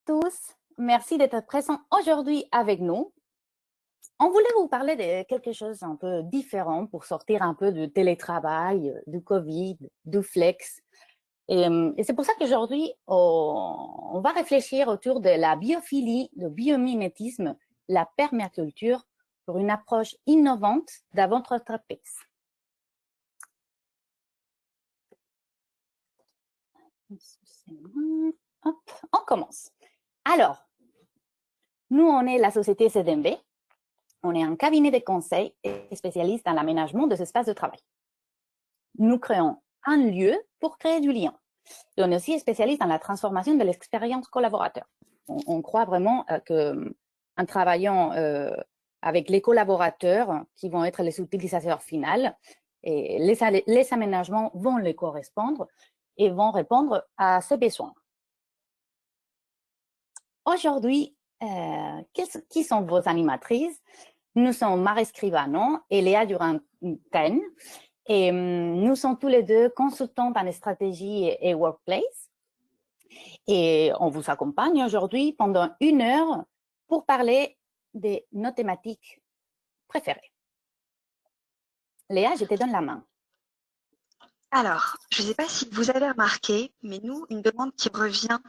tous, merci d'être présents aujourd'hui avec nous. On voulait vous parler de quelque chose un peu différent pour sortir un peu du télétravail, du Covid, du flex. Et c'est pour ça qu'aujourd'hui, on va réfléchir autour de la biophilie, le biomimétisme, la permaculture pour une approche innovante dans votre entreprise. Hop, on commence. Alors, nous, on est la société CDMB. On est un cabinet de conseil et spécialiste dans l'aménagement des espaces de travail. Nous créons un lieu pour créer du lien. Et on est aussi spécialiste dans la transformation de l'expérience collaborateur. On croit vraiment qu'en travaillant avec les collaborateurs qui vont être les utilisateurs finaux, et les aménagements vont les correspondre et vont répondre à ces besoins. Aujourd'hui, qui sont vos animatrices? Nous sommes Marie Scribano et Léa Durand-Ten. Et nous sommes tous les deux consultantes en stratégie et workplace. Et on vous accompagne aujourd'hui pendant 1 heure pour parler de nos thématiques préférées. Léa, je te donne la main. Alors, je ne sais pas si vous avez remarqué, mais nous, une demande qui revient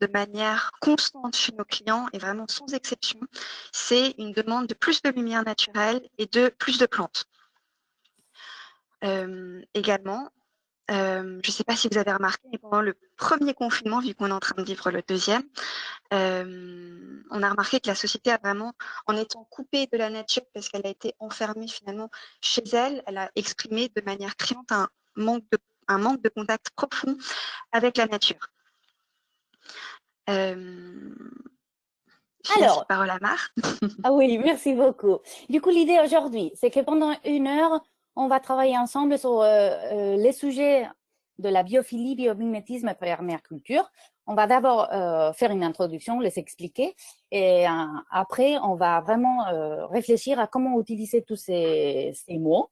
de manière constante chez nos clients, et vraiment sans exception, c'est une demande de plus de lumière naturelle et de plus de plantes. Également, je ne sais pas si vous avez remarqué, mais pendant le premier confinement, vu qu'on est en train de vivre le deuxième, on a remarqué que la société a vraiment, en étant coupée de la nature, parce qu'elle a été enfermée finalement chez elle, elle a exprimé de manière criante un manque de contact profond avec la nature. Je laisse la parole à Mar. Ah oui, merci beaucoup. Du coup, l'idée aujourd'hui, c'est que pendant 1 heure, on va travailler ensemble sur les sujets de la biophilie, biomimétisme et permaculture. On va d'abord faire une introduction, les expliquer, et après, on va vraiment réfléchir à comment utiliser tous ces mots,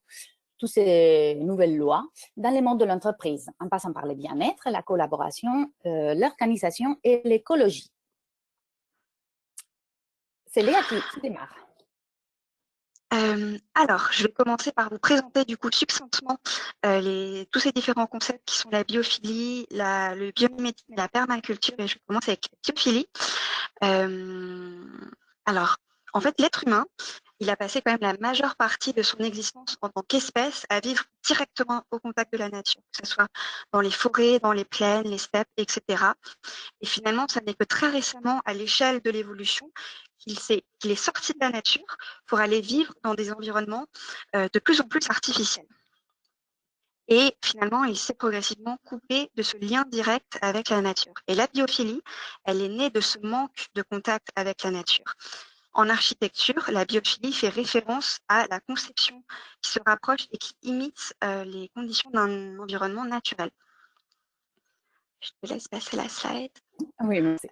toutes ces nouvelles lois dans le monde de l'entreprise, en passant par le bien-être, la collaboration, l'organisation et l'écologie. C'est Léa qui démarre. Alors, je vais commencer par vous présenter du coup succinctement tous ces différents concepts qui sont la biophilie, le biomimétisme et la permaculture. Et je commence avec la biophilie. Alors, en fait, l'être humain, il a passé quand même la majeure partie de son existence en tant qu'espèce à vivre directement au contact de la nature, que ce soit dans les forêts, dans les plaines, les steppes, etc. Et finalement, ça n'est que très récemment, à l'échelle de l'évolution, qu'il est sorti de la nature pour aller vivre dans des environnements de plus en plus artificiels. Et finalement, il s'est progressivement coupé de ce lien direct avec la nature. Et la biophilie, elle est née de ce manque de contact avec la nature. En architecture, la biophilie fait référence à la conception qui se rapproche et qui imite les conditions d'un environnement naturel. Je te laisse passer la slide. Oui, merci.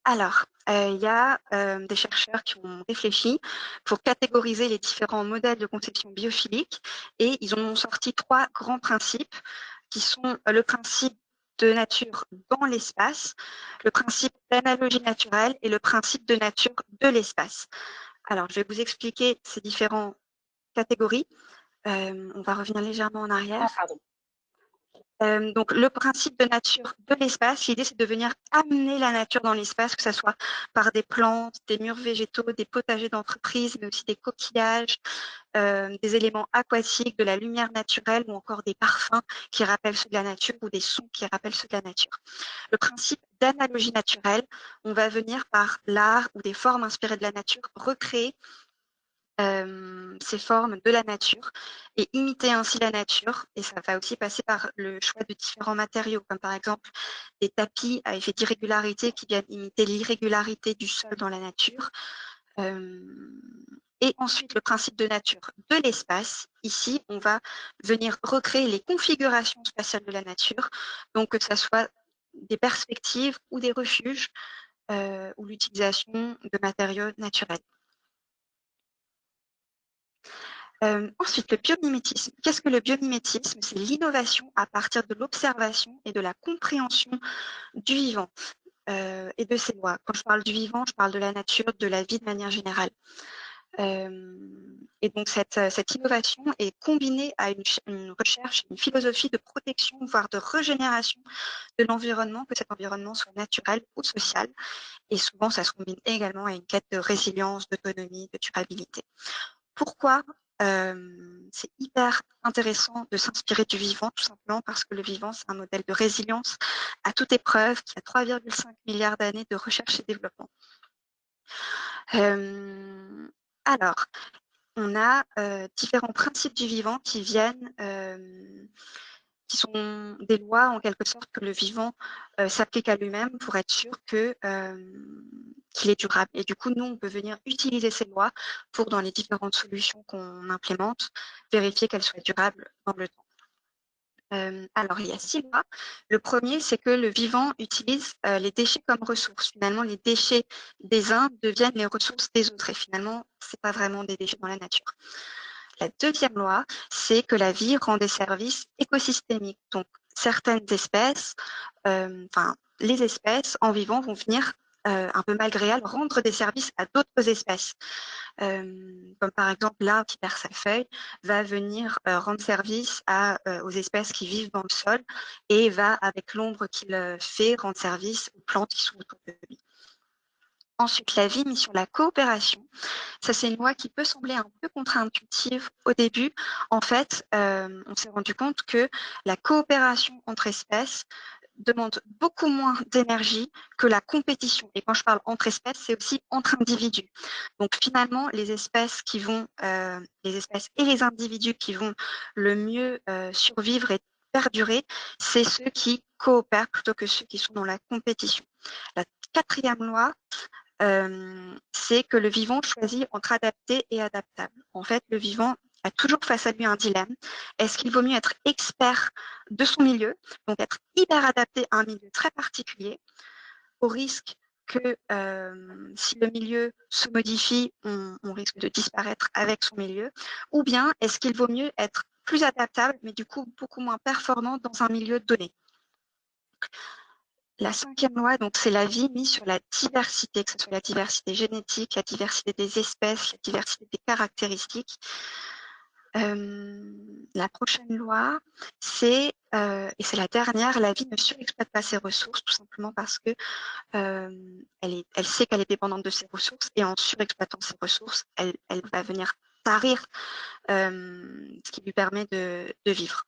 Alors, il y a des chercheurs qui ont réfléchi pour catégoriser les différents modèles de conception biophilique et ils ont sorti 3 grands principes qui sont le principe de nature dans l'espace, le principe d'analogie naturelle et le principe de nature de l'espace. Alors, je vais vous expliquer ces différentes catégories. On va revenir légèrement en arrière. Ah, pardon. Donc, le principe de nature de l'espace, l'idée, c'est de venir amener la nature dans l'espace, que ce soit par des plantes, des murs végétaux, des potagers d'entreprise, mais aussi des coquillages, des éléments aquatiques, de la lumière naturelle ou encore des parfums qui rappellent ceux de la nature ou des sons qui rappellent ceux de la nature. Le principe d'analogie naturelle, on va venir par l'art ou des formes inspirées de la nature recréer ces formes de la nature et imiter ainsi la nature. Et ça va aussi passer par le choix de différents matériaux, comme par exemple des tapis à effet d'irrégularité qui viennent imiter l'irrégularité du sol dans la nature. Et ensuite, le principe de nature de l'espace. Ici, on va venir recréer les configurations spatiales de la nature, donc que ce soit des perspectives ou des refuges ou l'utilisation de matériaux naturels. Ensuite, le biomimétisme. Qu'est-ce que le biomimétisme? C'est l'innovation à partir de l'observation et de la compréhension du vivant. et de ses lois. Quand je parle du vivant, je parle de la nature, de la vie de manière générale. Et donc cette innovation est combinée à une recherche, une philosophie de protection, voire de régénération de l'environnement, que cet environnement soit naturel ou social. Et souvent, ça se combine également à une quête de résilience, d'autonomie, de durabilité. Pourquoi c'est hyper intéressant de s'inspirer du vivant, tout simplement parce que le vivant, c'est un modèle de résilience à toute épreuve qui a 3,5 milliards d'années de recherche et développement. Alors, on a différents principes du vivant qui viennent, qui sont des lois en quelque sorte que le vivant s'applique à lui-même pour être sûr que qu'il est durable. Et du coup, nous, on peut venir utiliser ces lois pour, dans les différentes solutions qu'on implémente, vérifier qu'elles soient durables dans le temps. Alors, il y a 6 lois. Le premier, c'est que le vivant utilise les déchets comme ressources. Finalement, les déchets des uns deviennent les ressources des autres. Et finalement, ce n'est pas vraiment des déchets dans la nature. La deuxième loi, c'est que la vie rend des services écosystémiques. Donc, certaines espèces, les espèces en vivant vont venir, un peu malgré elles, rendre des services à d'autres espèces. Comme par exemple l'arbre qui perd sa feuille va venir rendre service aux espèces qui vivent dans le sol et va, avec l'ombre qu'il fait, rendre service aux plantes qui sont autour de lui. Ensuite, la vie mise sur la coopération. Ça, c'est une loi qui peut sembler un peu contre-intuitive au début. En fait, on s'est rendu compte que la coopération entre espèces demande beaucoup moins d'énergie que la compétition. Et quand je parle entre espèces, c'est aussi entre individus. Donc finalement, les espèces les espèces et les individus qui vont le mieux survivre et perdurer, c'est ceux qui coopèrent plutôt que ceux qui sont dans la compétition. La quatrième loi, c'est que le vivant choisit entre adapté et adaptable. En fait, le vivant a toujours face à lui un dilemme. Est-ce qu'il vaut mieux être expert de son milieu, donc être hyper adapté à un milieu très particulier, au risque que si le milieu se modifie, on risque de disparaître avec son milieu, ou bien est-ce qu'il vaut mieux être plus adaptable, mais du coup beaucoup moins performant dans un milieu donné. La cinquième loi, donc, c'est la vie mise sur la diversité, que ce soit la diversité génétique, la diversité des espèces, la diversité des caractéristiques. La prochaine loi, c'est, et c'est la dernière, la vie ne surexploite pas ses ressources, tout simplement parce que elle sait qu'elle est dépendante de ses ressources, et en surexploitant ses ressources, elle va venir tarir ce qui lui permet de vivre.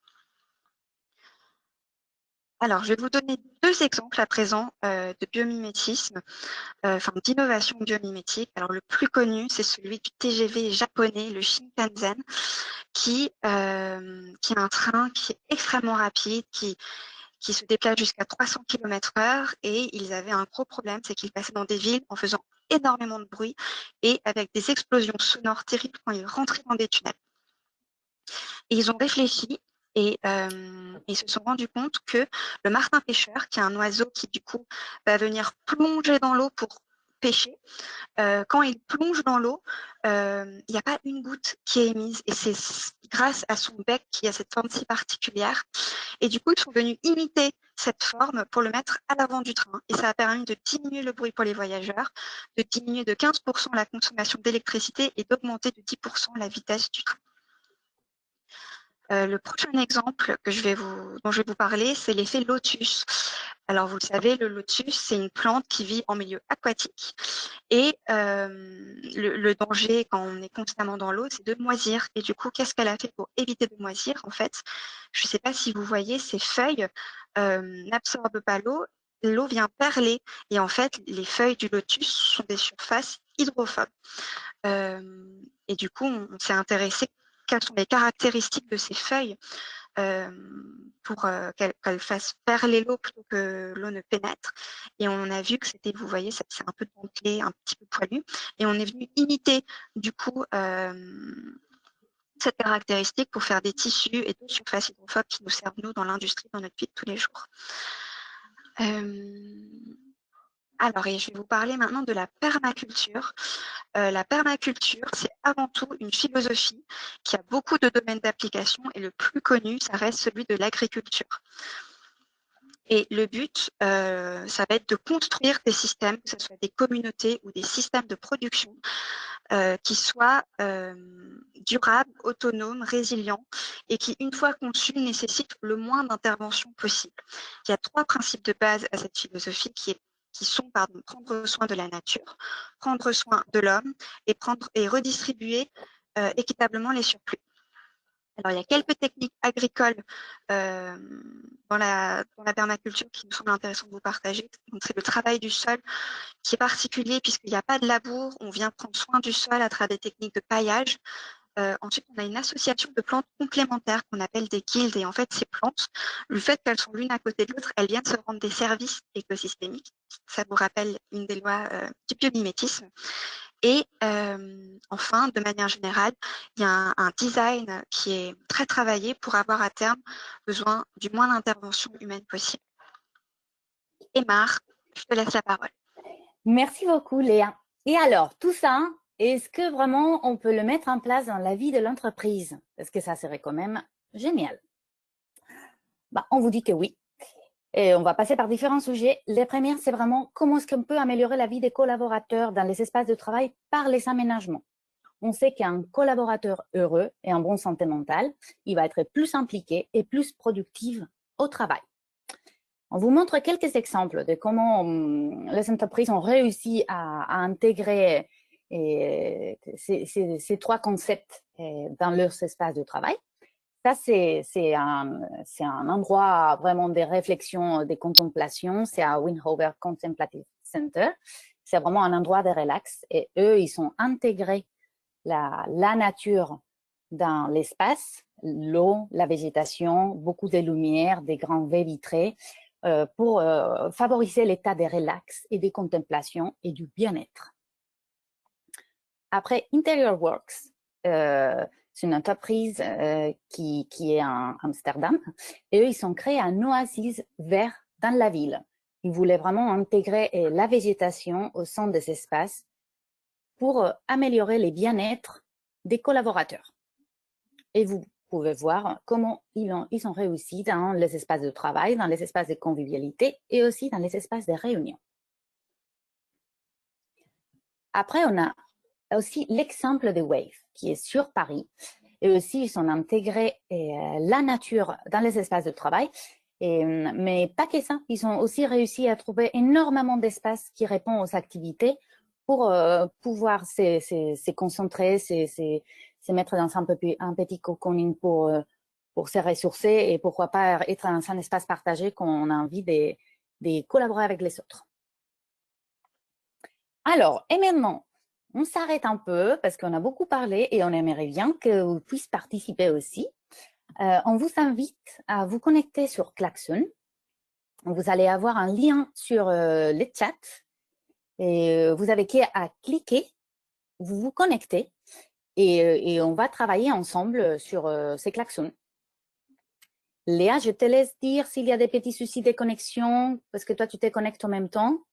Alors, je vais vous donner 2 exemples à présent de biomimétisme, d'innovation biomimétique. Alors, le plus connu, c'est celui du TGV japonais, le Shinkansen, qui est un train qui est extrêmement rapide, qui se déplace jusqu'à 300 km/h, et ils avaient un gros problème, c'est qu'ils passaient dans des villes en faisant énormément de bruit et avec des explosions sonores terribles quand ils rentraient dans des tunnels. Et ils ont réfléchi et ils se sont rendus compte que le martin pêcheur, qui est un oiseau qui du coup va venir plonger dans l'eau pour pêcher, quand il plonge dans l'eau, il n'y a pas une goutte qui est émise, et c'est grâce à son bec qui a cette forme si particulière. Et du coup, ils sont venus imiter cette forme pour le mettre à l'avant du train, et ça a permis de diminuer le bruit pour les voyageurs, de diminuer de 15% la consommation d'électricité et d'augmenter de 10% la vitesse du train. Le prochain exemple dont je vais vous parler, c'est l'effet lotus. Alors, vous le savez, le lotus, c'est une plante qui vit en milieu aquatique, et le danger quand on est constamment dans l'eau, c'est de moisir. Et du coup, qu'est-ce qu'elle a fait pour éviter de moisir? En fait, je ne sais pas si vous voyez, ces feuilles n'absorbent pas l'eau, l'eau vient perler, et en fait, les feuilles du lotus sont des surfaces hydrophobes. Et du coup, on s'est intéressé quelles sont les caractéristiques de ces feuilles pour qu'elles fassent perler l'eau plutôt que l'eau ne pénètre. Et on a vu que c'était, vous voyez, c'est un peu dentelé, un petit peu poilu. Et on est venu imiter du coup cette caractéristique pour faire des tissus et d'autres surfaces hydrophobes qui nous servent, nous, dans l'industrie, dans notre vie de tous les jours. Alors, et je vais vous parler maintenant de la permaculture. La permaculture, c'est avant tout une philosophie qui a beaucoup de domaines d'application, et le plus connu, ça reste celui de l'agriculture. Et le but, ça va être de construire des systèmes, que ce soit des communautés ou des systèmes de production, qui soient durables, autonomes, résilients et qui, une fois conçus, nécessitent le moins d'intervention possible. Il y a 3 principes de base à cette philosophie qui sont prendre soin de la nature, prendre soin de l'homme et redistribuer équitablement les surplus. Alors, il y a quelques techniques agricoles dans la permaculture qui nous semblent intéressantes de vous partager. Donc, c'est le travail du sol qui est particulier puisqu'il n'y a pas de labour. On vient prendre soin du sol à travers des techniques de paillage. Ensuite, on a une association de plantes complémentaires qu'on appelle des guildes. Et en fait, ces plantes, le fait qu'elles sont l'une à côté de l'autre, elles viennent se rendre des services écosystémiques. Ça vous rappelle une des lois du biomimétisme. Et enfin, de manière générale, il y a un design qui est très travaillé pour avoir à terme besoin du moins d'intervention humaine possible. Émar, je te laisse la parole. Merci beaucoup, Léa. Et alors, tout ça, est-ce que vraiment on peut le mettre en place dans la vie de l'entreprise? Parce que ça serait quand même génial. Bah, on vous dit que oui. Et on va passer par différents sujets. Les premières, c'est vraiment comment est-ce qu'on peut améliorer la vie des collaborateurs dans les espaces de travail par les aménagements. On sait qu'un collaborateur heureux et en bonne santé mentale, il va être plus impliqué et plus productif au travail. On vous montre quelques exemples de comment les entreprises ont réussi à intégrer ces 3 concepts dans leurs espaces de travail. Ça, c'est un endroit vraiment des réflexions, des contemplations. C'est à Winhover Contemplative Center. C'est vraiment un endroit de relax. Et eux, ils sont intégrés la nature dans l'espace, l'eau, la végétation, beaucoup de lumière, des grands baies vitrées pour favoriser l'état de relax et de contemplation et du bien-être. Après, Interior Works, c'est une entreprise qui est à Amsterdam. Et eux, ils ont créé un oasis vert dans la ville. Ils voulaient vraiment intégrer la végétation au centre des espaces pour améliorer le bien-être des collaborateurs. Et vous pouvez voir comment ils ont réussi dans les espaces de travail, dans les espaces de convivialité et aussi dans les espaces de réunion. Après, on a aussi l'exemple de Wave, qui est sur Paris. Et aussi, ils ont intégré la nature dans les espaces de travail. Mais pas que ça, ils ont aussi réussi à trouver énormément d'espaces qui répondent aux activités pour pouvoir se concentrer, se mettre dans un petit cocooning pour se ressourcer et pourquoi pas être dans un espace partagé qu'on a envie de collaborer avec les autres. Alors, et maintenant, on s'arrête un peu parce qu'on a beaucoup parlé et on aimerait bien que vous puissiez participer aussi. On vous invite à vous connecter sur Klaxon. Vous allez avoir un lien sur le chat et vous avez qu'à cliquer, vous vous connectez et on va travailler ensemble sur ces klaxons. Léa, je te laisse dire s'il y a des petits soucis de connexion parce que toi, tu te connectes en même temps.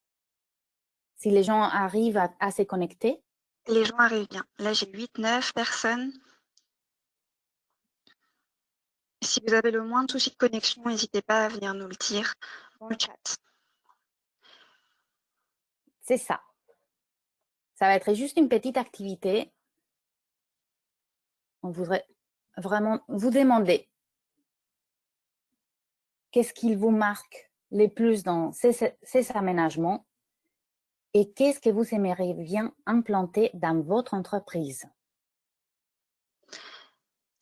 Si les gens arrivent à se connecter. Les gens arrivent bien. Là, j'ai 8-9 personnes. Si vous avez le moindre souci de connexion, n'hésitez pas à venir nous le dire dans le chat. C'est ça. Ça va être juste une petite activité. On voudrait vraiment vous demander qu'est-ce qu'il vous marque le plus dans ces aménagements et qu'est-ce que vous aimeriez bien implanter dans votre entreprise.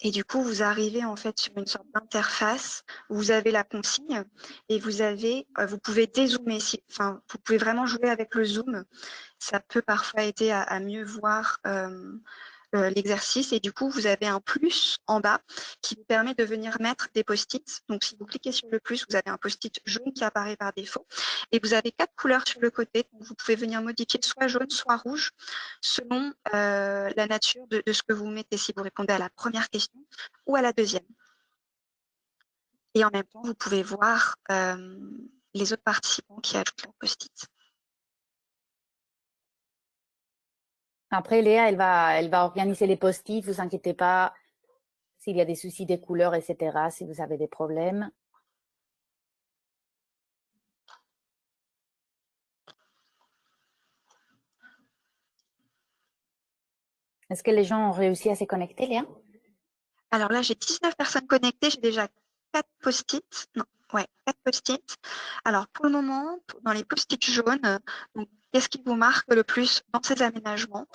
Et du coup, vous arrivez en fait sur une sorte d'interface où vous avez la consigne et vous pouvez dézoomer. Vous pouvez vraiment jouer avec le zoom. Ça peut parfois aider à mieux voir l'exercice. Et du coup, vous avez un plus en bas qui vous permet de venir mettre des post-it. Donc, si vous cliquez sur le plus, vous avez un post-it jaune qui apparaît par défaut. Et vous avez 4 couleurs sur le côté. Donc, vous pouvez venir modifier soit jaune, soit rouge, selon la nature de ce que vous mettez, si vous répondez à la première question ou à la deuxième. Et en même temps, vous pouvez voir les autres participants qui ajoutent leur post-it. Après, Léa, elle va organiser les post-it, vous inquiétez pas s'il y a des soucis des couleurs, etc., si vous avez des problèmes. Est-ce que les gens ont réussi à se connecter, Léa? Alors là, j'ai 19 personnes connectées. J'ai déjà 4 post-it. Non, ouais, 4 post-it. Alors, pour le moment, dans les post-it jaunes, donc, qu'est-ce qui vous marque le plus dans ces aménagements?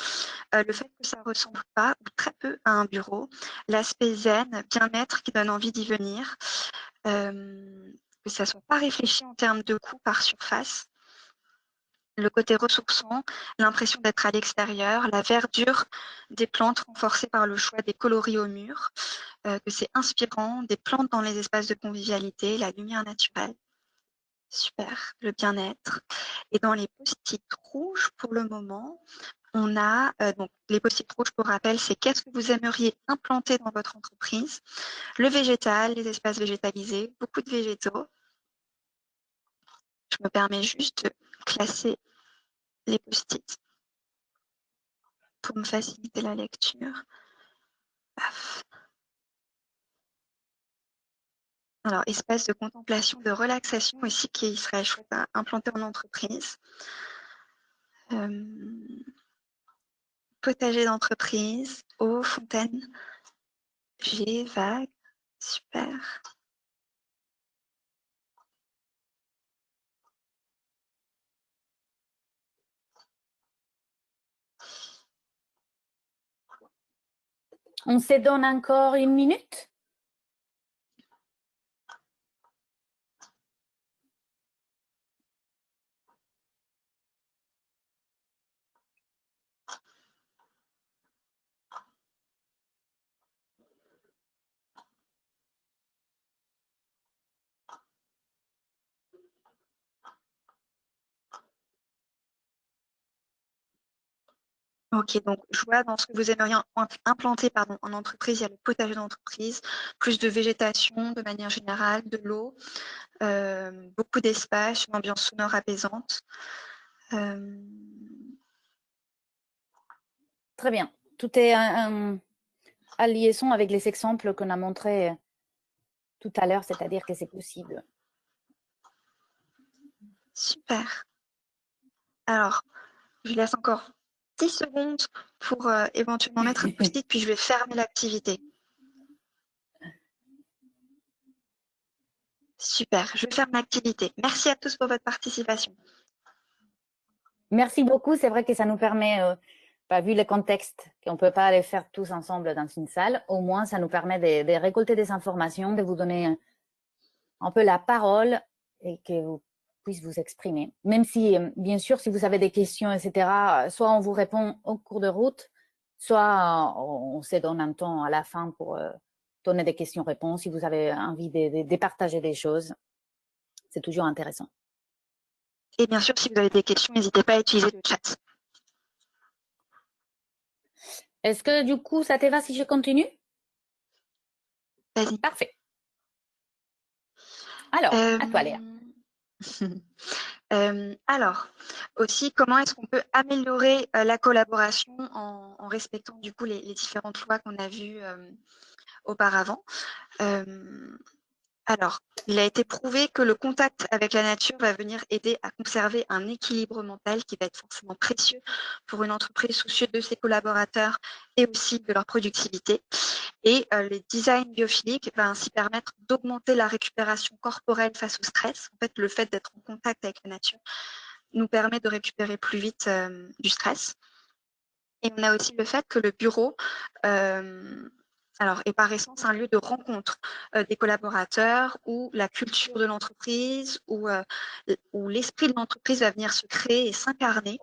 Le fait que ça ne ressemble pas ou très peu à un bureau, l'aspect zen, bien-être qui donne envie d'y venir, que ça ne soit pas réfléchi en termes de coût par surface, le côté ressourçant, l'impression d'être à l'extérieur, la verdure des plantes renforcée par le choix des coloris au mur, que c'est inspirant, des plantes dans les espaces de convivialité, la lumière naturelle. Super, le bien-être. Et dans les post-it rouges, pour le moment, on a, donc les post-it rouges, pour rappel, c'est qu'est-ce que vous aimeriez implanter dans votre entreprise? Le végétal, les espaces végétalisés, beaucoup de végétaux. Je me permets juste de classer les post-it pour me faciliter la lecture. Paf. Alors, espace de contemplation, de relaxation aussi qui serait chouette à implanter en entreprise. Potager d'entreprise, eau, fontaine, jet, vague, super. On se donne encore 1 minute? Ok, donc je vois dans ce que vous aimeriez implanter en entreprise, il y a le potager d'entreprise, plus de végétation de manière générale, de l'eau, beaucoup d'espace, une ambiance sonore apaisante. Très bien. Tout est à liaison avec les exemples qu'on a montrés tout à l'heure, c'est-à-dire que c'est possible. Super. Alors, je laisse encore 10 secondes pour éventuellement mettre un post-it, puis je vais fermer l'activité. Super, je ferme l'activité. Merci à tous pour votre participation. Merci beaucoup. C'est vrai que ça nous permet, vu le contexte, qu'on ne peut pas aller faire tous ensemble dans une salle, au moins ça nous permet de récolter des informations, de vous donner un peu la parole et que vous puissiez vous exprimer. Même si, bien sûr, si vous avez des questions, etc., soit on vous répond au cours de route, soit on se donne un temps à la fin pour donner des questions-réponses. Si vous avez envie de partager des choses, c'est toujours intéressant. Et bien sûr, si vous avez des questions, n'hésitez pas à utiliser le chat. Est-ce que du coup, ça te va si je continue? Vas-y. Parfait. Alors, à toi, Léa. Alors, aussi, comment est-ce qu'on peut améliorer la collaboration en respectant du coup les différentes lois qu'on a vues auparavant? Alors, il a été prouvé que le contact avec la nature va venir aider à conserver un équilibre mental qui va être forcément précieux pour une entreprise soucieuse de ses collaborateurs et aussi de leur productivité. Et les designs biophiliques va ainsi permettre d'augmenter la récupération corporelle face au stress. En fait, le fait d'être en contact avec la nature nous permet de récupérer plus vite du stress. Et on a aussi le fait que le bureau est par essence un lieu de rencontre des collaborateurs où la culture de l'entreprise, où l'esprit de l'entreprise va venir se créer et s'incarner.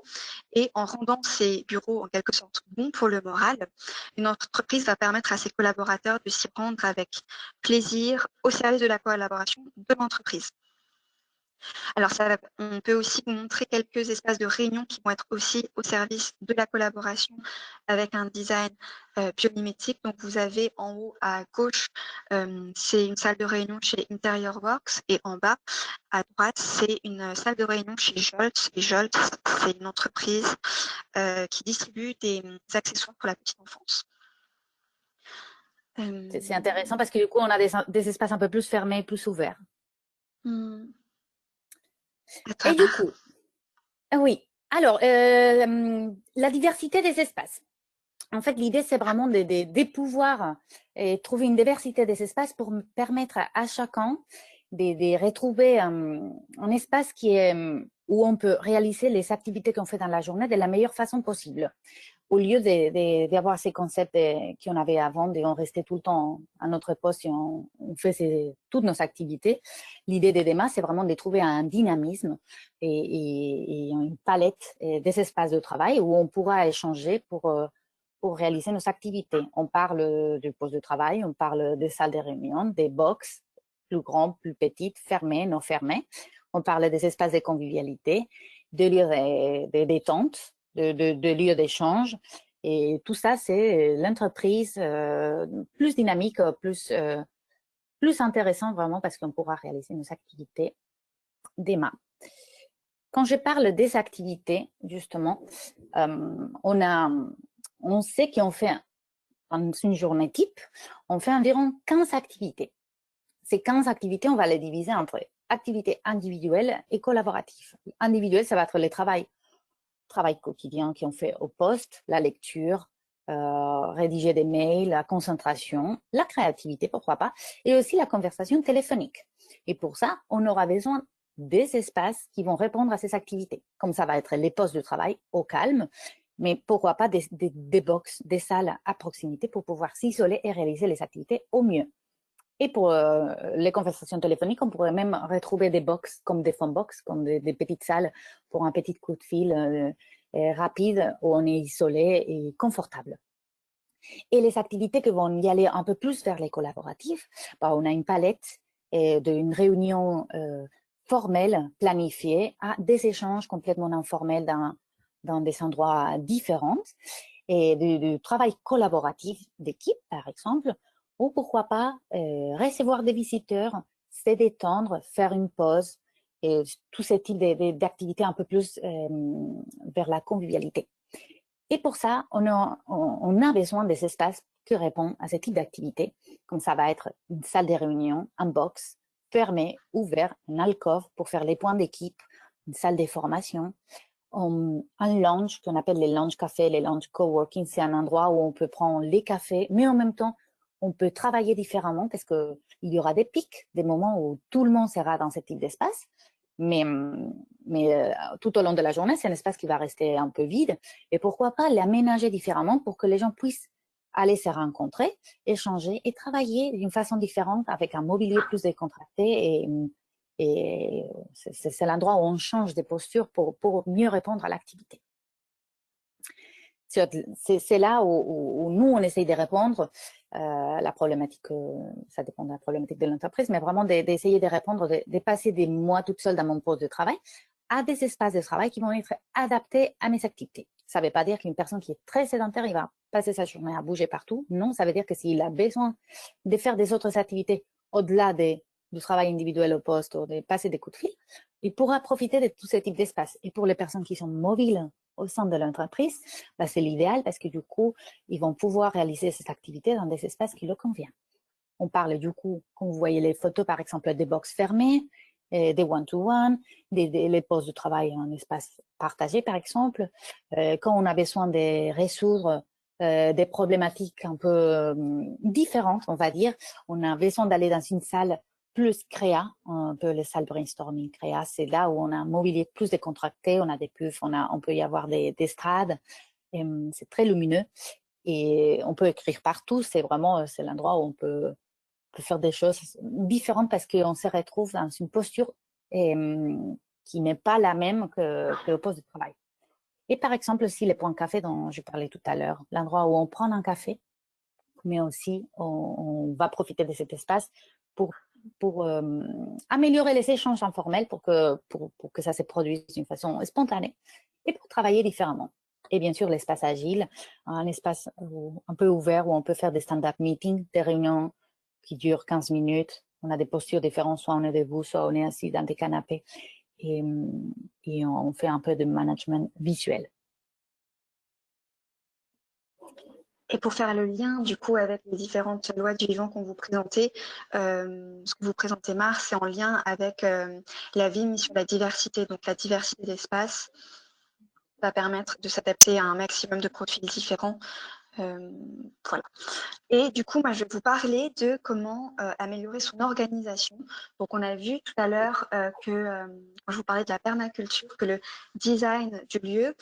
Et en rendant ces bureaux en quelque sorte bons pour le moral, une entreprise va permettre à ses collaborateurs de s'y rendre avec plaisir au service de la collaboration de l'entreprise. Alors, on peut aussi vous montrer quelques espaces de réunion qui vont être aussi au service de la collaboration avec un design biomimétique. Donc, vous avez en haut à gauche, c'est une salle de réunion chez Interior Works et en bas, à droite, c'est une salle de réunion chez Jolt. Et Jolt, c'est une entreprise qui distribue des accessoires pour la petite enfance. C'est intéressant parce que du coup, on a des espaces un peu plus fermés, plus ouverts. Et du coup, oui. Alors, la diversité des espaces. En fait, l'idée, c'est vraiment de pouvoir trouver une diversité des espaces pour permettre à chacun de retrouver un espace où on peut réaliser les activités qu'on fait dans la journée de la meilleure façon possible. Au lieu d'avoir ces concepts qu'on avait avant, on restait tout le temps à notre poste et on faisait toutes nos activités. L'idée de demain, c'est vraiment de trouver un dynamisme et une palette des espaces de travail où on pourra échanger pour réaliser nos activités. On parle du poste de travail, on parle des salles de réunion, des box, plus grandes, plus petites, fermées, non fermées. On parle des espaces de convivialité, de lieux de détente, de lieux d'échange. Et tout ça, c'est l'entreprise plus dynamique, plus intéressant vraiment parce qu'on pourra réaliser nos activités demain. Quand je parle des activités, justement, on sait qu'on fait dans une journée type, on fait environ 15 activités. Ces 15 activités, on va les diviser entre activités individuelles et collaboratives. Individuelles, ça va être le travail quotidien qu'on fait au poste, la lecture, rédiger des mails, la concentration, la créativité, pourquoi pas, et aussi la conversation téléphonique. Et pour ça, on aura besoin des espaces qui vont répondre à ces activités. Comme ça va être les postes de travail au calme, mais pourquoi pas des box, des salles à proximité pour pouvoir s'isoler et réaliser les activités au mieux. Et pour les conversations téléphoniques, on pourrait même retrouver des box comme des phone box, comme des petites salles pour un petit coup de fil rapide où on est isolé et confortable. Et les activités qui vont y aller un peu plus vers les collaboratifs, on a une palette d'une réunion formelle, planifiée, à des échanges complètement informels dans des endroits différents et du travail collaboratif d'équipe, par exemple, ou pourquoi pas recevoir des visiteurs, se détendre, faire une pause, et tous ces types d'activités un peu plus vers la convivialité. Et pour ça, on a besoin des espaces qui répondent à ce type d'activité, comme ça va être une salle de réunion, un box, fermé, ouvert, une alcôve pour faire les points d'équipe, une salle de formation, un lounge qu'on appelle les lounge cafés, les lounge coworking. C'est un endroit où on peut prendre les cafés, mais en même temps, on peut travailler différemment parce qu'il y aura des pics, des moments où tout le monde sera dans ce type d'espace. Mais tout au long de la journée, c'est un espace qui va rester un peu vide. Et pourquoi pas l'aménager différemment pour que les gens puissent aller se rencontrer, échanger et travailler d'une façon différente avec un mobilier plus décontracté et c'est l'endroit où on change de posture pour mieux répondre à l'activité. C'est là où nous, on essaye de répondre la problématique, ça dépend de la problématique de l'entreprise, mais vraiment d'essayer de répondre, de passer des mois toute seule dans mon poste de travail à des espaces de travail qui vont être adaptés à mes activités. Ça ne veut pas dire qu'une personne qui est très sédentaire, il va passer sa journée à bouger partout. Non, ça veut dire que s'il a besoin de faire des autres activités au-delà du travail individuel au poste ou de passer des coups de fil, il pourra profiter de tous ces types d'espaces. Et pour les personnes qui sont mobiles au sein de l'entreprise, c'est l'idéal parce que du coup, ils vont pouvoir réaliser ces activités dans des espaces qui leur conviennent. On parle du coup, comme vous voyez les photos, par exemple, des box fermées, des one-to-one, les postes de travail en espace partagé, par exemple. Quand on a besoin de résoudre des problématiques un peu différentes, on va dire, on a besoin d'aller dans une salle plus créa, un peu les salles brainstorming créa, c'est là où on a un mobilier plus décontracté, on a des puffs, on peut y avoir des estrades, c'est très lumineux et on peut écrire partout, c'est l'endroit où on peut faire des choses différentes parce qu'on se retrouve dans une posture qui n'est pas la même que le poste de travail. Et par exemple, aussi les points café dont je parlais tout à l'heure, l'endroit où on prend un café, mais aussi on va profiter de cet espace pour améliorer les échanges informels pour que ça se produise d'une façon spontanée et pour travailler différemment. Et bien sûr, l'espace agile, un espace un peu ouvert où on peut faire des stand-up meetings, des réunions qui durent 15 minutes. On a des postures différentes, soit on est debout, soit on est assis dans des canapés. Et on fait un peu de management visuel. Et pour faire le lien du coup avec les différentes lois du vivant qu'on vous présentait, ce que vous présentez Mars, c'est en lien avec la vie mise sur la diversité. Donc la diversité d'espace va permettre de s'adapter à un maximum de profils différents Voilà. Et du coup, moi, je vais vous parler de comment améliorer son organisation. Donc, on a vu tout à l'heure quand je vous parlais de la permaculture, que le design du lieu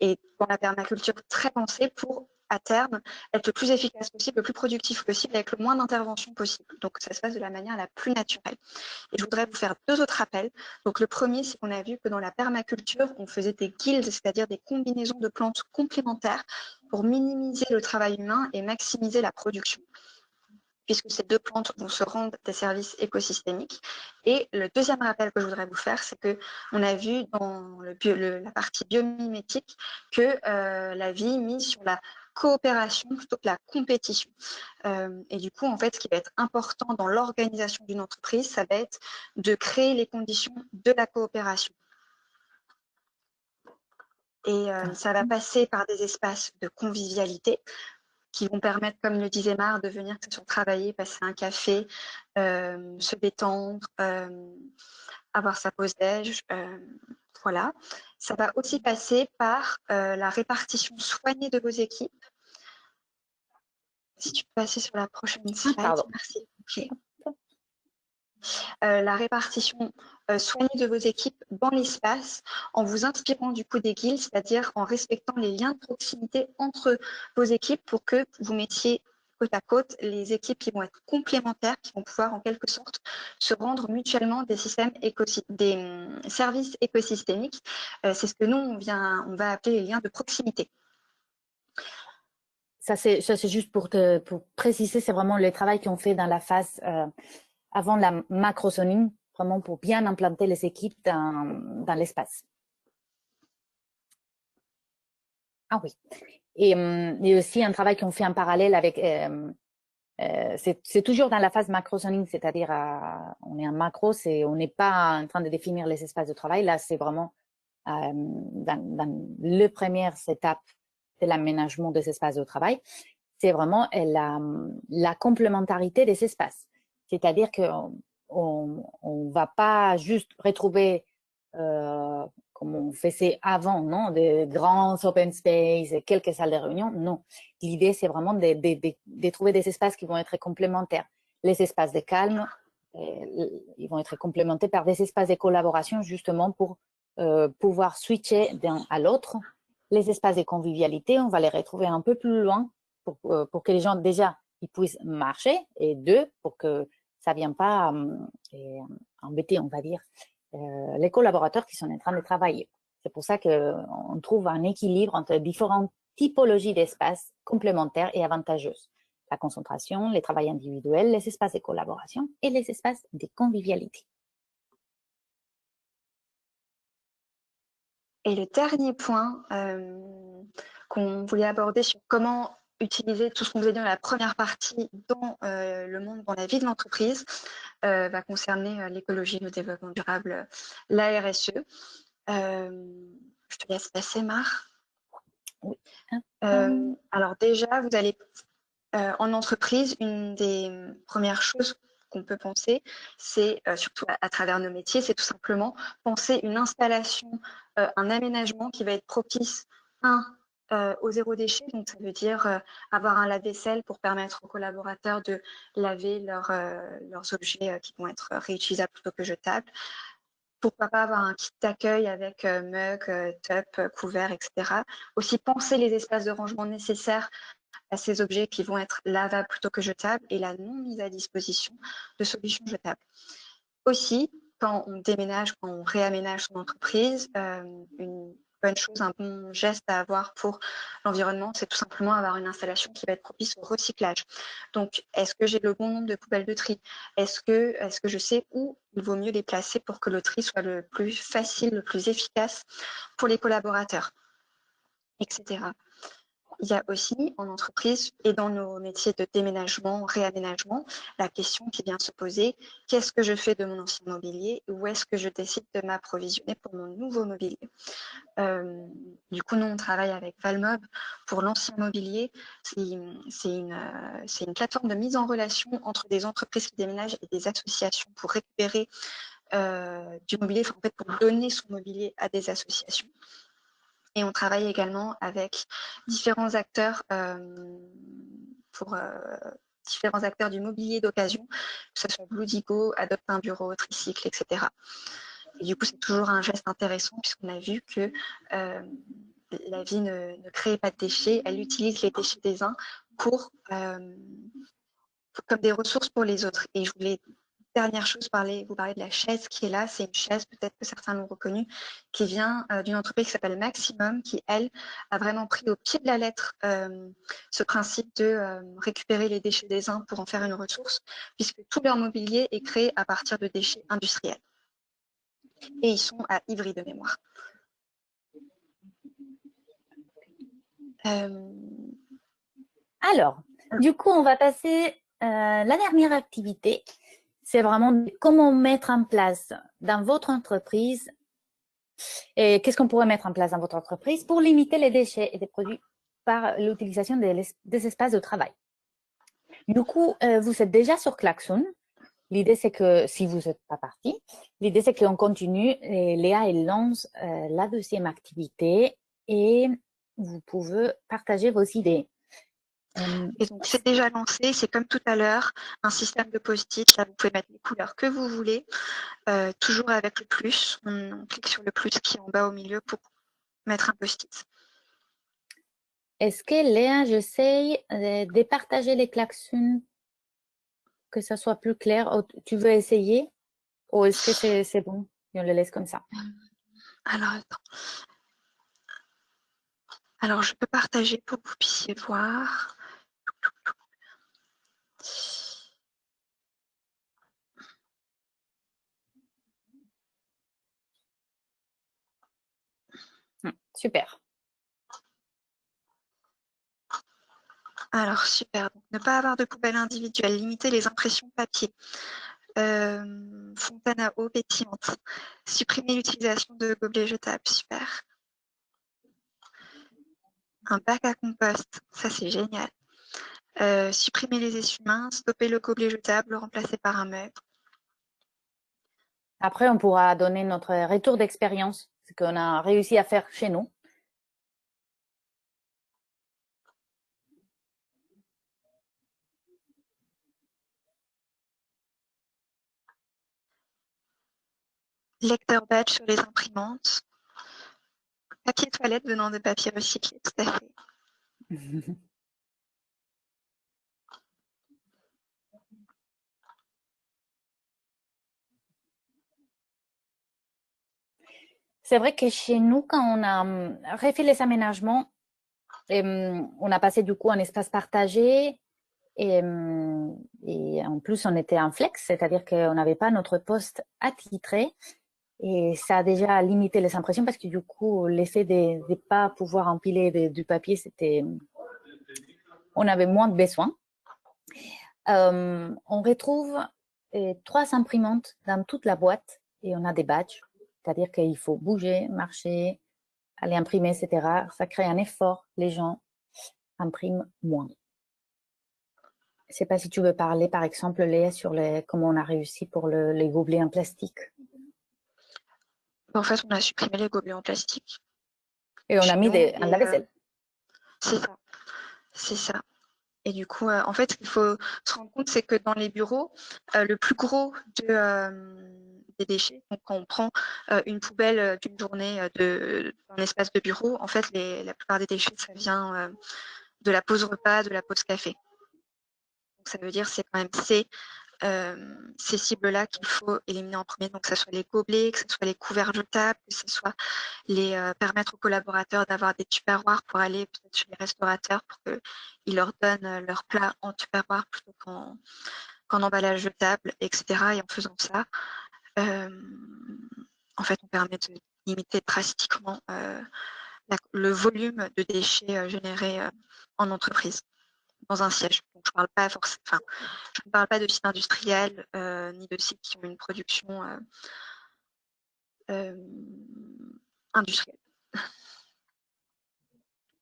est dans la permaculture très pensé pour, à terme, être le plus efficace possible, le plus productif possible, avec le moins d'intervention possible. Donc, ça se passe de la manière la plus naturelle. Et je voudrais vous faire 2 autres rappels. Donc, le premier, c'est qu'on a vu que dans la permaculture, on faisait des guildes, c'est-à-dire des combinaisons de plantes complémentaires pour minimiser le travail humain et maximiser la production, puisque ces 2 plantes vont se rendre des services écosystémiques. Et le deuxième rappel que je voudrais vous faire, c'est qu'on a vu dans la partie biomimétique que la vie mise sur la coopération plutôt que la compétition. Et du coup, en fait, ce qui va être important dans l'organisation d'une entreprise, ça va être de créer les conditions de la coopération. Et ça va passer par des espaces de convivialité qui vont permettre, comme le disait Mar, de venir travailler, passer un café, se détendre, avoir sa pause déj. Voilà. Ça va aussi passer par la répartition soignée de vos équipes. Si tu peux passer sur la prochaine slide, merci. Okay. La répartition soignée de vos équipes dans l'espace en vous inspirant du coup des guildes, c'est-à-dire en respectant les liens de proximité entre vos équipes pour que vous mettiez côte à côte les équipes qui vont être complémentaires, qui vont pouvoir en quelque sorte se rendre mutuellement des services écosystémiques. C'est ce que nous, on va appeler les liens de proximité. Ça, c'est juste pour préciser, c'est vraiment le travail qu'on fait dans la phase avant la macro-zoning, vraiment pour bien implanter les équipes dans l'espace. Ah oui. Et aussi un travail qu'on fait en parallèle avec, c'est toujours dans la phase macro-zoning, c'est-à-dire on est en macro, on n'est pas en train de définir les espaces de travail. Là, c'est vraiment dans la première étape de l'aménagement des espaces de travail. C'est vraiment la complémentarité des espaces. C'est-à-dire qu'on on va pas juste retrouver comme on faisait avant, non, des grands open space, quelques salles de réunion. Non, l'idée c'est vraiment de trouver des espaces qui vont être complémentaires. Les espaces de calme, ils vont être complémentés par des espaces de collaboration justement pour pouvoir switcher d'un à l'autre. Les espaces de convivialité, on va les retrouver un peu plus loin pour que les gens déjà ils puissent marcher, et 2, pour que ça ne vienne pas embêter, on va dire, les collaborateurs qui sont en train de travailler. C'est pour ça qu'on trouve un équilibre entre différentes typologies d'espaces complémentaires et avantageuses. La concentration, les travails individuels, les espaces de collaboration et les espaces de convivialité. Et le dernier point qu'on voulait aborder sur comment utiliser tout ce qu'on vous a dit dans la première partie dans le monde, dans la vie de l'entreprise, va concerner l'écologie, le développement durable, la RSE. Je te laisse passer, Mar. Oui. Alors déjà, vous allez en entreprise, une des premières choses qu'on peut penser, c'est surtout à travers nos métiers, c'est tout simplement penser une installation, un aménagement qui va être propice, au zéro déchet. Donc, ça veut dire avoir un lave-vaisselle pour permettre aux collaborateurs de laver leurs objets qui vont être réutilisables plutôt que jetables. Pourquoi pas avoir un kit d'accueil avec mug, top, couvert, etc. Aussi penser les espaces de rangement nécessaires à ces objets qui vont être lavables plutôt que jetables et la non mise à disposition de solutions jetables. Aussi, quand on déménage, quand on réaménage son entreprise, une bonne chose, un bon geste à avoir pour l'environnement, c'est tout simplement avoir une installation qui va être propice au recyclage. Donc, est-ce que j'ai le bon nombre de poubelles de tri? Est-ce que je sais où il vaut mieux les placer pour que le tri soit le plus facile, le plus efficace pour les collaborateurs, etc. Il y a aussi en entreprise et dans nos métiers de déménagement, réaménagement, la question qui vient se poser, qu'est-ce que je fais de mon ancien mobilier? Où est-ce que je décide de m'approvisionner pour mon nouveau mobilier? Du coup, nous, on travaille avec Valmob pour l'ancien mobilier. C'est une plateforme de mise en relation entre des entreprises qui déménagent et des associations pour récupérer du mobilier, en fait, pour donner son mobilier à des associations. Et on travaille également avec différents acteurs différents acteurs du mobilier d'occasion, que ce soit Bluedigo, Adopte un bureau, Tricycle, etc. Et du coup, c'est toujours un geste intéressant puisqu'on a vu que la vie ne crée pas de déchets, elle utilise les déchets des uns comme des ressources pour les autres. Et je voulais, dernière chose, vous parler de la chaise qui est là. C'est une chaise, peut-être que certains l'ont reconnue, qui vient d'une entreprise qui s'appelle Maximum, qui, elle, a vraiment pris au pied de la lettre ce principe de récupérer les déchets des uns pour en faire une ressource, puisque tout leur mobilier est créé à partir de déchets industriels. Et ils sont à Ivry de mémoire. Alors, du coup, on va passer la dernière activité. C'est vraiment comment mettre en place dans votre entreprise et qu'est-ce qu'on pourrait mettre en place dans votre entreprise pour limiter les déchets et des produits par l'utilisation des espaces de travail. Du coup, vous êtes déjà sur Klaxoon. L'idée, c'est que, si vous n'êtes pas parti, l'idée, c'est qu'on continue. Et Léa, elle lance la deuxième activité et vous pouvez partager vos idées. Et donc, c'est déjà lancé. C'est comme tout à l'heure, un système de post-it. Là, vous pouvez mettre les couleurs que vous voulez, toujours avec le plus. On clique sur le plus qui est en bas au milieu pour mettre un post-it. Est-ce que Léa, j'essaye de partager les klaxons, que ça soit plus clair? Tu veux essayer? Ou est-ce que c'est bon? Et on le laisse comme ça. Alors, attends. Alors, je peux partager pour que vous puissiez voir. Super. Alors, super. Donc, ne pas avoir de poubelle individuelle, limiter les impressions papier. Fontaine à eau pétillante. Supprimer l'utilisation de gobelets jetables. Super. Un bac à compost. Ça, c'est génial. Supprimer les essuie-mains. Stopper le gobelet jetable, le remplacer par un meuble. Après, on pourra donner notre retour d'expérience, ce qu'on a réussi à faire chez nous. Lecteur badge sur les imprimantes. Papier toilette venant de papier recyclé, tout à fait. C'est vrai que chez nous, quand on a refait les aménagements, on a passé du coup un espace partagé et en plus on était en flex, c'est-à-dire qu'on n'avait pas notre poste attitré et ça a déjà limité les impressions parce que du coup l'effet de ne pas pouvoir empiler du papier, on avait moins de besoin. On retrouve 3 imprimantes dans toute la boîte et on a des badges, c'est-à-dire qu'il faut bouger, marcher, aller imprimer, etc. Ça crée un effort, les gens impriment moins. Je ne sais pas si tu veux parler, par exemple, Léa, sur comment on a réussi pour les gobelets en plastique. En fait, on a supprimé les gobelets en plastique. Et on a mis un lave-vaisselle. C'est ça. C'est ça. Et du coup, en fait, ce qu'il faut se rendre compte, c'est que dans les bureaux, le plus gros des déchets, donc quand on prend une poubelle d'une journée d'un espace de bureau, en fait, la plupart des déchets, ça vient de la pause repas, de la pause café. Donc, ça veut dire c'est quand même ces cibles-là qu'il faut éliminer en premier, donc que ce soit les gobelets, que ce soit les couverts jetables, que ce soit permettre aux collaborateurs d'avoir des tupperwares pour aller peut-être chez les restaurateurs pour qu'ils leur donnent leur plat en tupperware plutôt qu'en emballage jetable, etc. Et en faisant ça, en fait, on permet de limiter drastiquement le volume de déchets générés en entreprise, dans un siège. Donc, je ne parle pas de sites industriels ni de sites qui ont une production industrielle.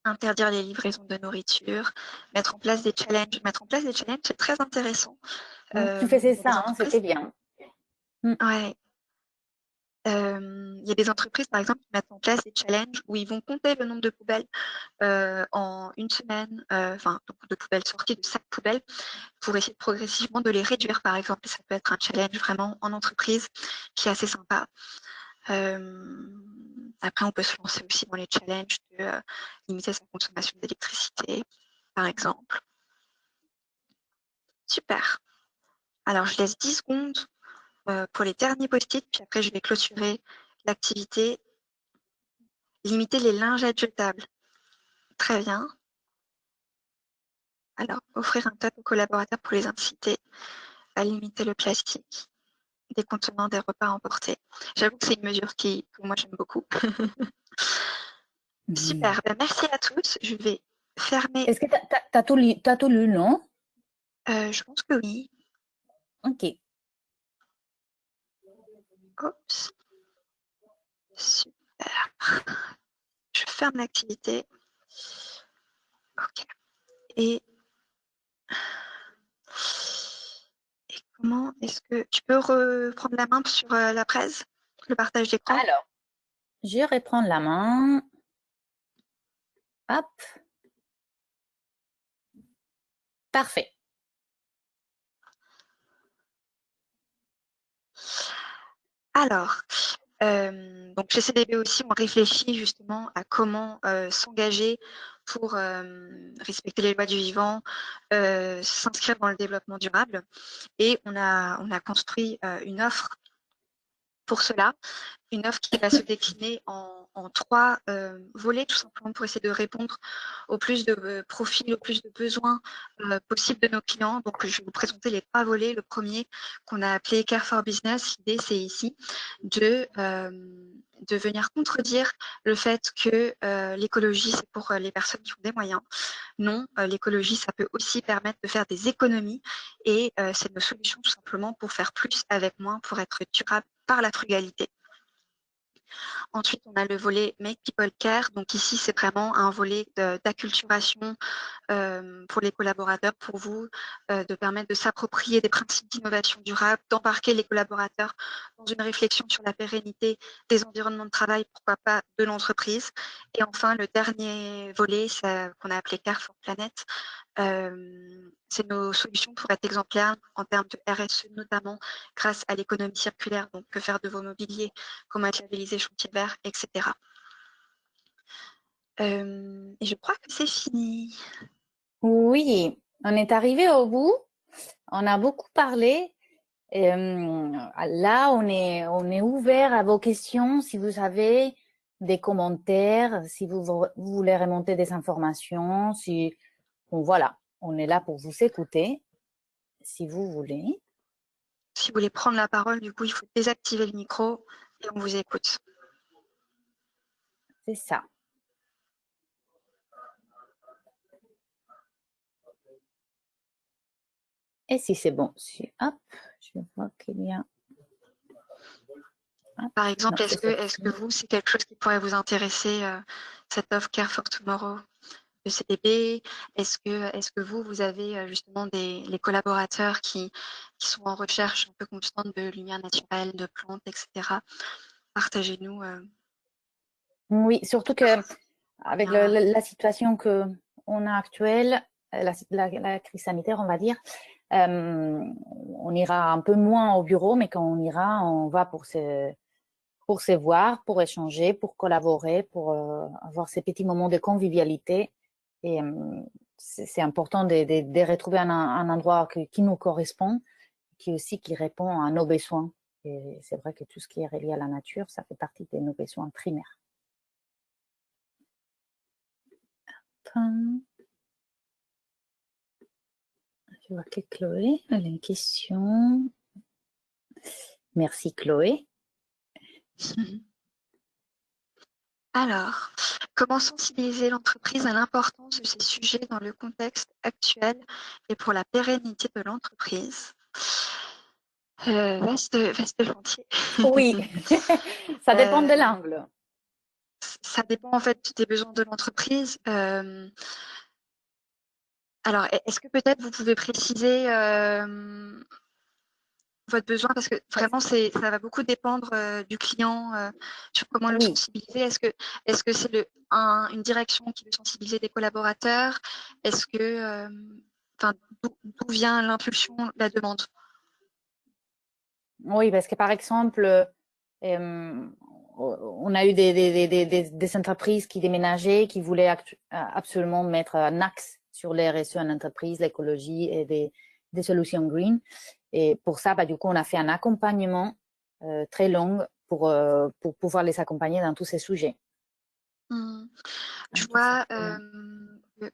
Interdire les livraisons de nourriture, mettre en place des challenges. Mettre en place des challenges, c'est très intéressant. Tu faisais ça, hein, c'était bien. Ouais. Il y a des entreprises, par exemple, qui mettent en place des challenges où ils vont compter le nombre de poubelles en une semaine, de poubelles sorties, de sacs poubelles, pour essayer progressivement de les réduire, par exemple. Ça peut être un challenge vraiment en entreprise qui est assez sympa. Après, on peut se lancer aussi dans les challenges de limiter sa consommation d'électricité, par exemple. Super. Alors, je laisse 10 secondes pour les derniers post-it, puis après, je vais clôturer l'activité. Limiter les lingettes jetables. Très bien. Alors, offrir un top aux collaborateurs pour les inciter à limiter le plastique des contenants des repas emportés. J'avoue que c'est une mesure que moi j'aime beaucoup. Super, ben, merci à tous. Je vais fermer. Est-ce que t'as tout lu, non? Je pense que oui. Ok. Oups. Super. Je ferme l'activité. Ok. Et comment est-ce que tu peux reprendre la main sur la presse, le partage d'écran? Alors, je reprends la main. Hop. Parfait. Alors, donc chez CDB aussi, on réfléchit justement à comment s'engager pour respecter les lois du vivant, s'inscrire dans le développement durable. Et on a construit une offre pour cela, une offre qui va se décliner en 3 volets, tout simplement pour essayer de répondre au plus de profils, au plus de besoins possibles de nos clients. Donc, je vais vous présenter les 3 volets. Le premier, qu'on a appelé Care for Business, l'idée, c'est ici de venir contredire le fait que l'écologie, c'est pour les personnes qui ont des moyens. Non, l'écologie, ça peut aussi permettre de faire des économies et c'est nos solutions tout simplement pour faire plus avec moins, pour être durable par la frugalité. Ensuite, on a le volet Make People Care. Donc ici, c'est vraiment un volet d'acculturation pour les collaborateurs, pour vous, de permettre de s'approprier des principes d'innovation durable, d'embarquer les collaborateurs dans une réflexion sur la pérennité des environnements de travail, pourquoi pas de l'entreprise. Et enfin, le dernier volet, qu'on a appelé Care for Planet, c'est nos solutions pour être exemplaires en termes de RSE, notamment grâce à l'économie circulaire, donc que faire de vos mobiliers, comment être labellisé chantier vert, etc. Et je crois que c'est fini. Oui, on est arrivé au bout. On a beaucoup parlé. Là, on est ouvert à vos questions. Si vous avez des commentaires, si vous voulez remonter des informations, si, bon, voilà, on est là pour vous écouter, si vous voulez. Si vous voulez prendre la parole, du coup, il faut désactiver le micro et on vous écoute. C'est ça. Et si c'est bon, hop, je vois qu'il y a. Hop, Par non, exemple, est-ce que vous, c'est quelque chose qui pourrait vous intéresser, cette offre Care for Tomorrow de CDB? Est-ce que vous avez justement les collaborateurs qui sont en recherche un peu constante de lumière naturelle, de plantes, etc. Partagez-nous. Oui, surtout que avec la situation que on a actuelle, la crise sanitaire, on va dire, on ira un peu moins au bureau, mais quand on ira, on va pour se voir, pour échanger, pour collaborer, pour avoir ces petits moments de convivialité. Et c'est important de retrouver un endroit qui nous correspond, qui répond à nos besoins. Et c'est vrai que tout ce qui est relié à la nature, ça fait partie de nos besoins primaires. Je vois que Chloé a une question. Merci Chloé. Alors, comment sensibiliser l'entreprise à l'importance de ces sujets dans le contexte actuel et pour la pérennité de l'entreprise? Vaste chantier. Oui, ça dépend de l'angle. Ça dépend en fait des besoins de l'entreprise. Alors, est-ce que peut-être vous pouvez préciser votre besoin? Parce que vraiment, ça va beaucoup dépendre du client sur comment le Oui, sensibiliser. Est-ce que c'est une direction qui veut sensibiliser des collaborateurs? Est-ce que, enfin, d'où vient l'impulsion, la demande? oui, parce que par exemple, on a eu des entreprises qui déménageaient, qui voulaient absolument mettre un axe sur les RSE en entreprise, l'écologie et des solutions green. Et pour ça, du coup, on a fait un accompagnement très long pour pouvoir les accompagner dans tous ces sujets. Je vois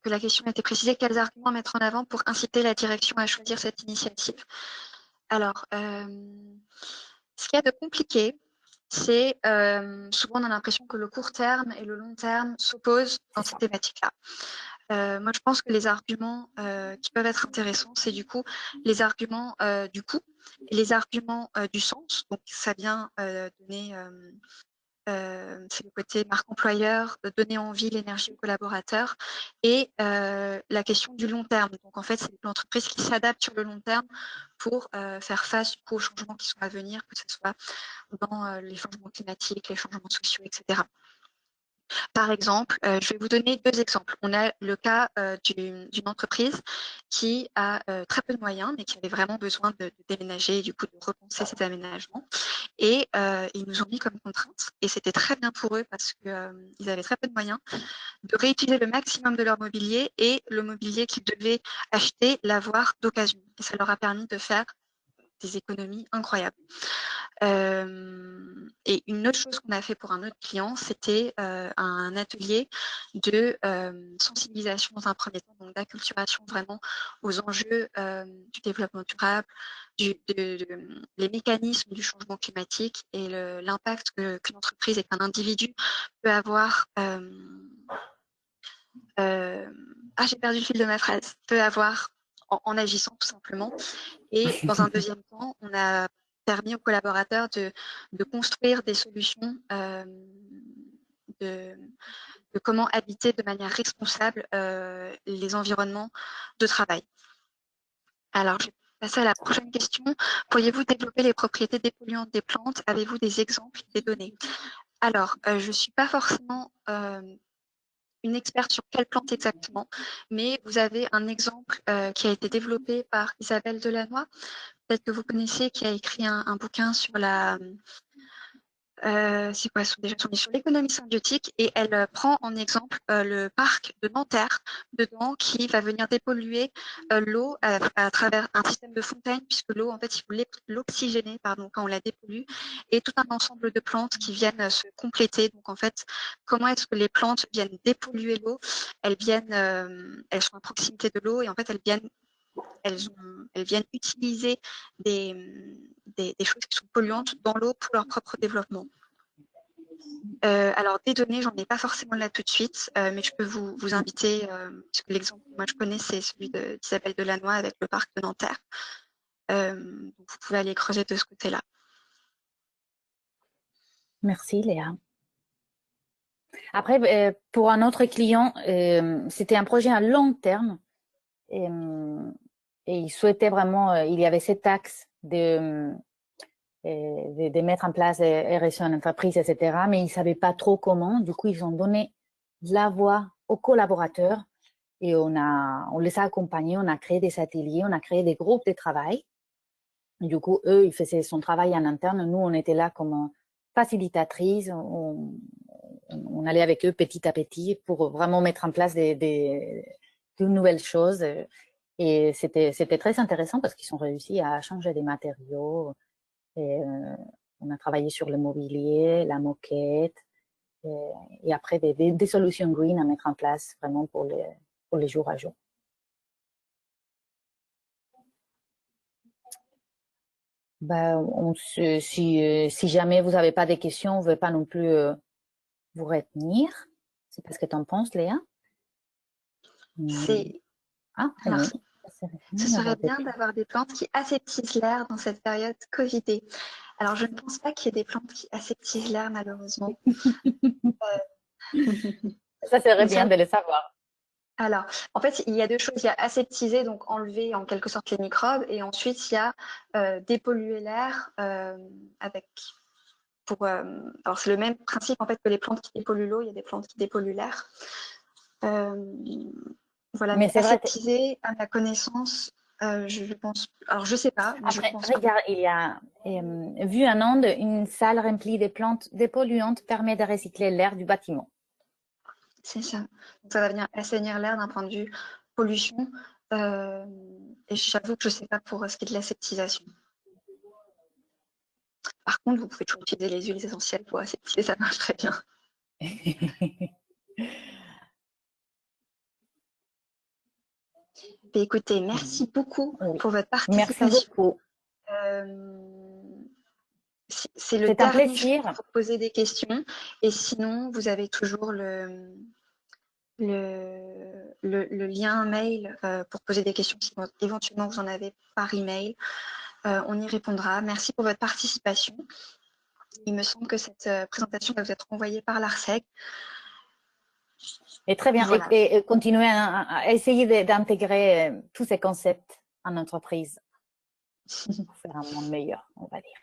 que la question a été précisée. Quels arguments mettre en avant pour inciter la direction à choisir cette initiative? Alors, ce qu'il y a de compliqué, c'est souvent on a l'impression que le court terme et le long terme s'opposent dans cette thématique-là. Moi, je pense que les arguments qui peuvent être intéressants, c'est du coup les arguments du coût et les arguments du sens. Donc, ça vient donner, c'est le côté marque employeur, donner envie, l'énergie aux collaborateurs et la question du long terme. Donc, en fait, c'est l'entreprise qui s'adapte sur le long terme pour faire face du coup, aux changements qui sont à venir, que ce soit dans les changements climatiques, les changements sociaux, etc. Par exemple, je vais vous donner 2 exemples. On a le cas d'une entreprise qui a très peu de moyens, mais qui avait vraiment besoin de déménager et du coup de repenser ses aménagements. Et ils nous ont mis comme contrainte, et c'était très bien pour eux parce qu'ils avaient très peu de moyens, de réutiliser le maximum de leur mobilier et le mobilier qu'ils devaient acheter, l'avoir d'occasion. Et ça leur a permis de faire des économies incroyables. Et une autre chose qu'on a fait pour un autre client, c'était un atelier de sensibilisation dans un premier temps, donc d'acculturation vraiment aux enjeux du développement durable, les mécanismes du changement climatique et l'impact qu'une entreprise et qu'un individu peut avoir. J'ai perdu le fil de ma phrase. Peut avoir en agissant tout simplement. Et dans un deuxième temps, on a permis aux collaborateurs de construire des solutions de comment habiter de manière responsable les environnements de travail. Alors, je vais passer à la prochaine question. Pourriez-vous développer les propriétés dépolluantes des plantes? Avez-vous des exemples, des données? Alors, je ne suis pas forcément une experte sur quelle plante exactement, mais vous avez un exemple qui a été développé par Isabelle Delannoy, peut-être que vous connaissez, qui a écrit un bouquin sur c'est quoi déjà son sur l'économie symbiotique, et elle prend en exemple le parc de Nanterre dedans, qui va venir dépolluer l'eau à travers un système de fontaine, puisque l'eau, en fait, il faut l'oxygéner pardon, quand on la dépollue, et tout un ensemble de plantes qui viennent se compléter. Donc en fait, comment est-ce que les plantes viennent dépolluer l'eau? Elles sont à proximité de l'eau, et en fait elles viennent utiliser des choses qui sont polluantes dans l'eau pour leur propre développement. Alors, des données, j'en ai pas forcément là tout de suite, mais je peux vous inviter, parce que l'exemple que moi je connais, c'est celui d'Isabelle Delannoy avec le parc de Nanterre. Donc vous pouvez aller creuser de ce côté-là. Merci Léa. Après, pour un autre client, c'était un projet à long terme et il souhaitait vraiment, il y avait cet axe de mettre en place RSE en entreprise, etc. Mais ils ne savaient pas trop comment. Du coup, ils ont donné la voix aux collaborateurs et on les a accompagnés, on a créé des ateliers, on a créé des groupes de travail. Et du coup, eux, ils faisaient son travail en interne. Nous, on était là comme facilitatrices. On allait avec eux petit à petit pour vraiment mettre en place de nouvelles choses. Et c'était très intéressant parce qu'ils ont réussi à changer des matériaux. Et, on a travaillé sur le mobilier, la moquette, et après des solutions green à mettre en place vraiment pour les jours à jour. Si jamais vous n'avez pas de questions, on ne veut pas non plus vous retenir. C'est pas ce que tu en penses, Léa? Alors, ce serait bien d'avoir des plantes qui aseptisent l'air dans cette période Covidée. Alors, je ne pense pas qu'il y ait des plantes qui aseptisent l'air, malheureusement. Ça serait bien de le savoir. Alors, en fait, il y a deux choses. Il y a aseptiser, donc enlever en quelque sorte les microbes, et ensuite il y a dépolluer l'air avec alors c'est le même principe en fait que les plantes qui dépolluent l'eau. Il y a des plantes qui dépolluent l'air. Voilà, Mais mais c'est vrai. aseptiser, à ma connaissance, je pense. Alors je sais pas, mais je Après, pense pas. regarde, il y a vu en Inde, une salle remplie de plantes dépolluantes permet de recycler l'air du bâtiment. C'est ça. Donc, ça va venir assainir l'air d'un point de vue pollution. Et j'avoue que je sais pas pour ce qui est de l'aseptisation. Par contre, vous pouvez toujours utiliser les huiles essentielles pour aseptiser, ça marche très bien. Mais écoutez, merci beaucoup Oui. pour votre Merci participation. beaucoup. C'est le C'est un dernier jour plaisir. pour poser des questions. Et sinon, vous avez toujours le lien mail pour poser des questions si éventuellement vous en avez par email. On y répondra. Merci pour votre participation. Il me semble que cette présentation va vous être envoyée par l'ARSEC. Et très bien. Voilà. Et continuer à essayer d'intégrer tous ces concepts en entreprise pour faire un monde meilleur, on va dire.